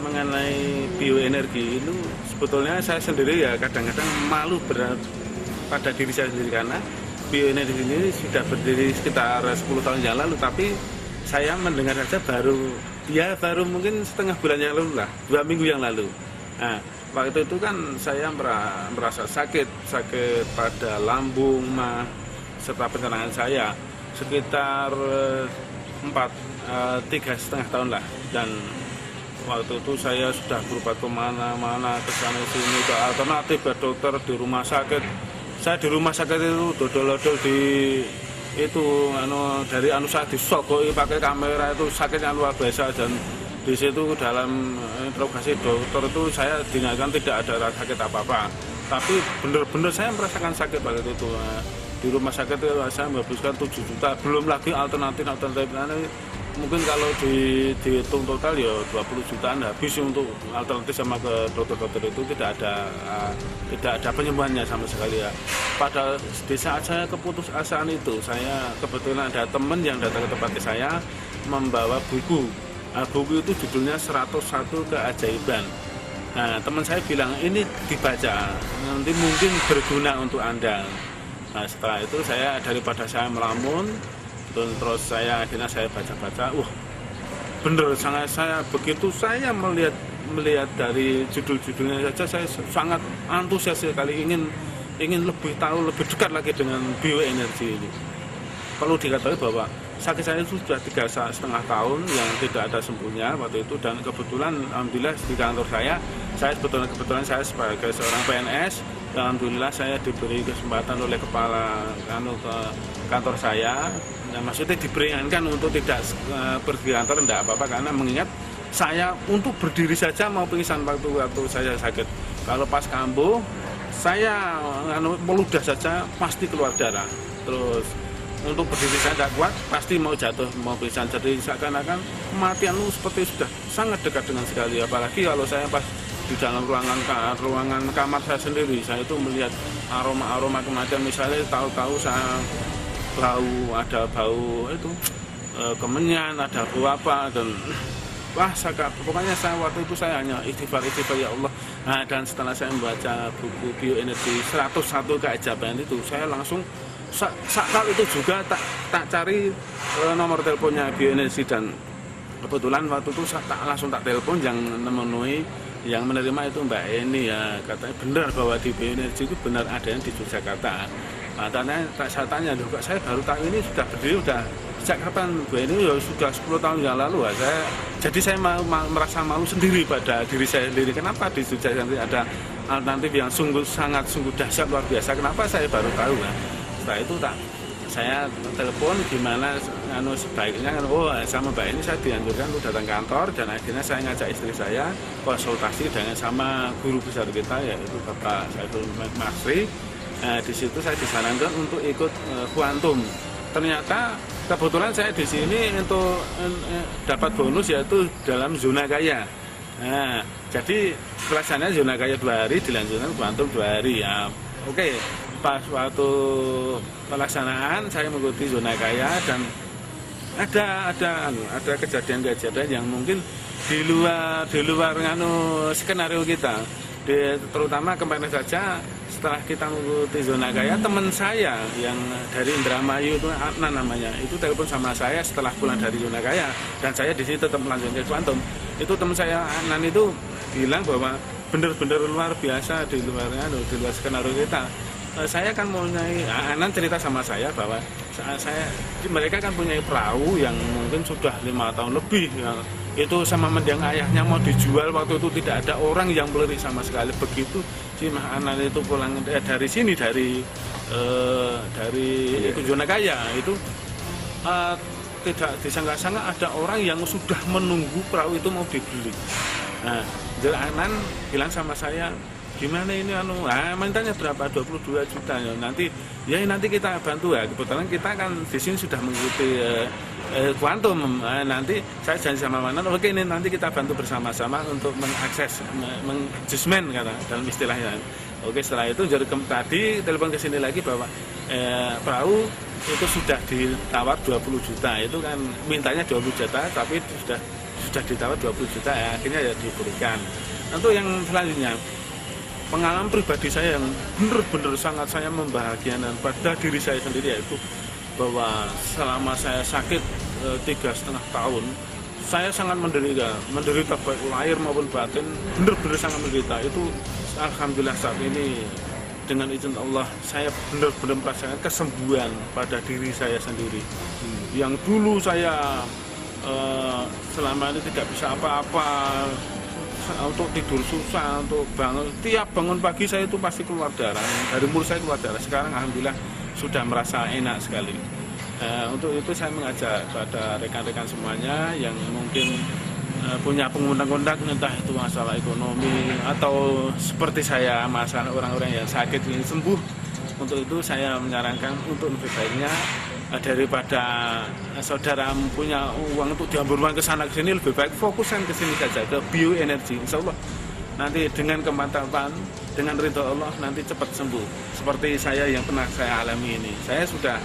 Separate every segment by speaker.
Speaker 1: mengenai bioenergi itu sebetulnya saya sendiri ya kadang-kadang malu berat pada diri saya sendiri karena bioenergi ini sudah berdiri sekitar 10 tahun yang lalu, tapi saya mendengar saja baru mungkin setengah bulan yang lalu lah, 2 minggu yang lalu. Nah, waktu itu kan saya merasa sakit pada lambung, mah, serta pencernaan saya sekitar 3,5 tahun lah, dan waktu itu saya sudah berobat kemana-mana, ke sana sini, ke alternatif, ke dokter, di rumah sakit. Saya di rumah sakit itu dodol-dodol di itu dari saya disogoi pakai kamera, itu sakitnya luar biasa, dan di situ dalam interogasi dokter itu saya dinyatakan tidak ada sakit apa-apa. Tapi benar-benar saya merasakan sakit pada itu. Di rumah sakit itu saya menghabiskan 7 juta, belum lagi alternatif. Mungkin kalau dihitung total ya 20 jutaan habis untuk alternatif, sama ke dokter-dokter itu tidak ada penyembuhannya sama sekali ya. Pada di saat saya keputusasaan itu, saya kebetulan ada teman yang datang ke tempat saya membawa buku. Nah, buku itu judulnya 101 Keajaiban. Nah, teman saya bilang ini dibaca, nanti mungkin berguna untuk Anda. Nah, setelah itu daripada saya melamun, terus akhirnya saya baca-baca, bener, saya begitu saya melihat dari judul-judulnya saja, saya sangat antusias sekali, ingin lebih tahu, lebih dekat lagi dengan bioenergi ini. Perlu diketahui bahwa sakit saya itu sudah 3,5 tahun yang tidak ada sembuhnya waktu itu, dan kebetulan alhamdulillah di kantor saya kebetulan saya sebagai seorang PNS, alhamdulillah saya diberi kesempatan oleh kepala kantor saya. Nah, maksudnya diperingatkan untuk tidak pergi kantor, tidak apa-apa, karena mengingat saya untuk berdiri saja mau pingsan waktu saya sakit. Kalau pas kambuh saya meludah saja pasti keluar darah. Terus untuk berdiri saya tidak kuat, pasti mau jatuh, mau pingsan. Jadi seakan-akan kematian seperti sudah sangat dekat dengan sekali. Apalagi kalau saya pas di dalam ruangan kamar saya sendiri, saya itu melihat aroma kematian. Misalnya tahu-tahu saya ada bau itu kemenyan, ada bau apa, dan pokoknya saya waktu itu saya hanya istighfar ya Allah. Nah, dan setelah saya membaca buku bioenergi 101 Keajaiban itu, saya langsung saat itu juga tak cari nomor teleponnya bioenergi, dan kebetulan waktu itu langsung tak telepon yang menerima itu Mbak Eni ya, katanya benar bahwa di bioenergi itu benar adanya di Yogyakarta. Nah, saya tanya juga, saya baru tahu ini sudah berdiri sejak kapan Bu Eni? Ya sudah 10 tahun yang lalu. Jadi saya merasa malu sendiri pada diri saya sendiri. Kenapa di Yogyakarta ada alternatif yang sungguh dahsyat, luar biasa? Kenapa saya baru tahu? Nah, setelah itu saya telepon gimana sebaiknya, sama Mbak ini saya dianjurkan untuk datang kantor, dan akhirnya saya ngajak istri saya konsultasi dengan sama guru besar kita, yaitu Bapak Saiful Masri. Nah, di situ saya disarankan untuk ikut kuantum. Ternyata kebetulan saya di sini untuk dapat bonus, yaitu dalam zona kaya. Nah, jadi pelaksanaannya zona kaya 2 hari, dilanjutkan kuantum 2 hari ya. Oke, pas waktu pelaksanaan saya mengikuti zona kaya, dan ada kejadian yang mungkin di luar skenario kita. Terutama kemarin saja setelah kita mengikuti zona kaya, teman saya yang dari Indramayu itu Adnan namanya, itu telepon sama saya setelah pulang dari zona kaya, dan saya di sini tetap melanjutkan kuantum. Itu teman saya Adnan itu bilang bahwa benar-benar luar biasa di luar skenario kita. Saya kan Anan cerita sama saya bahwa mereka kan punya perahu yang mungkin sudah 5 tahun lebih ya. Itu sama mendiang ayahnya mau dijual, waktu itu tidak ada orang yang beli sama sekali. Begitu si Anan itu pulang dari sini, dari zona kaya itu, tidak disangka-sangka ada orang yang sudah menunggu perahu itu mau dibeli. Nah, jadi Anan bilang sama saya, gimana ini mintanya berapa? 22 juta ya. Nanti kita bantu ya. Kebetulan kita kan di sini sudah mengikuti kuantum. Nanti saya janji sama Manan, oke, ini nanti kita bantu bersama-sama untuk mengakses, mengadjustmen kata dalam istilahnya. Oke, setelah itu jadi tadi telepon ke sini lagi bahwa perahu itu sudah ditawar 20 juta. Itu kan mintanya 20 juta, tapi sudah ditawar 20 juta ya akhirnya ya diberikan. Untuk yang selanjutnya, pengalaman pribadi saya yang benar-benar sangat saya membahagiakan pada diri saya sendiri, yaitu bahwa selama saya sakit 3,5 tahun, saya sangat menderita baik lahir maupun batin, benar-benar sangat menderita. Itu alhamdulillah saat ini dengan izin Allah saya benar-benar merasakan kesembuhan pada diri saya sendiri. Yang dulu saya selama ini tidak bisa apa-apa, untuk tidur susah, untuk bangun, tiap bangun pagi saya itu pasti keluar darah, dari mulut saya keluar darah. Sekarang alhamdulillah sudah merasa enak sekali. Untuk itu saya mengajak pada rekan-rekan semuanya yang mungkin punya pengundang-undang, entah itu masalah ekonomi atau seperti saya masalah orang-orang yang sakit ingin sembuh. Untuk itu saya menyarankan untuk lebih baiknya daripada saudara punya uang untuk dihamburkan ke sana ke sini, lebih baik fokuskan ke sini saja, ke bioenergi. Insya Allah nanti dengan kemantapan, dengan ridho Allah nanti cepat sembuh. Seperti saya yang pernah saya alami ini, saya sudah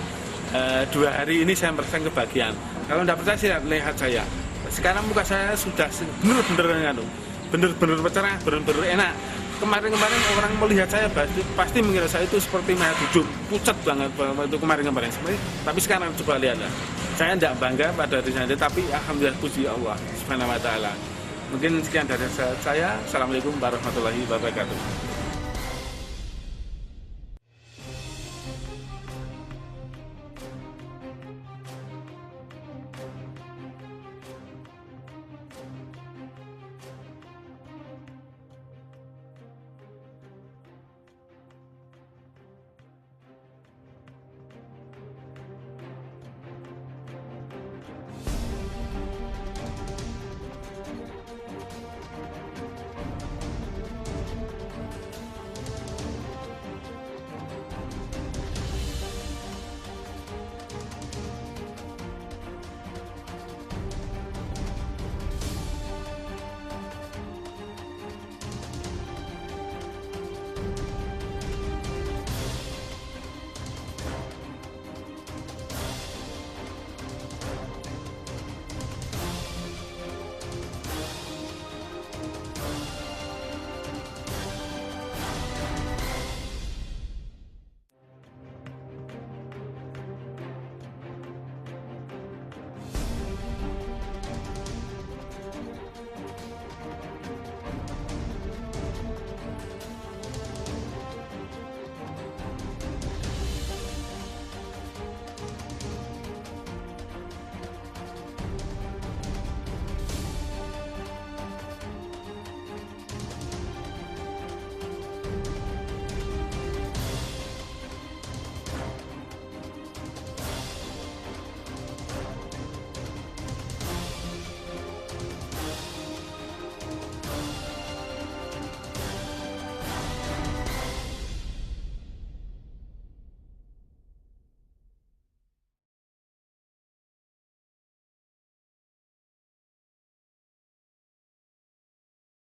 Speaker 1: 2 hari ini saya merasakan kebahagiaan. Kalau tidak percaya lihat saya. Sekarang muka saya sudah benar-benar bercerah, benar-benar enak. Kemarin-kemarin orang melihat saya pasti mengira saya itu seperti mayat hidup, pucat banget itu kemarin-kemarin. Tapi sekarang coba lihatlah, saya tidak bangga pada diri saya, tapi alhamdulillah puji Allah Subhanahu wa Ta'ala. Mungkin sekian dari saya. Assalamualaikum warahmatullahi wabarakatuh.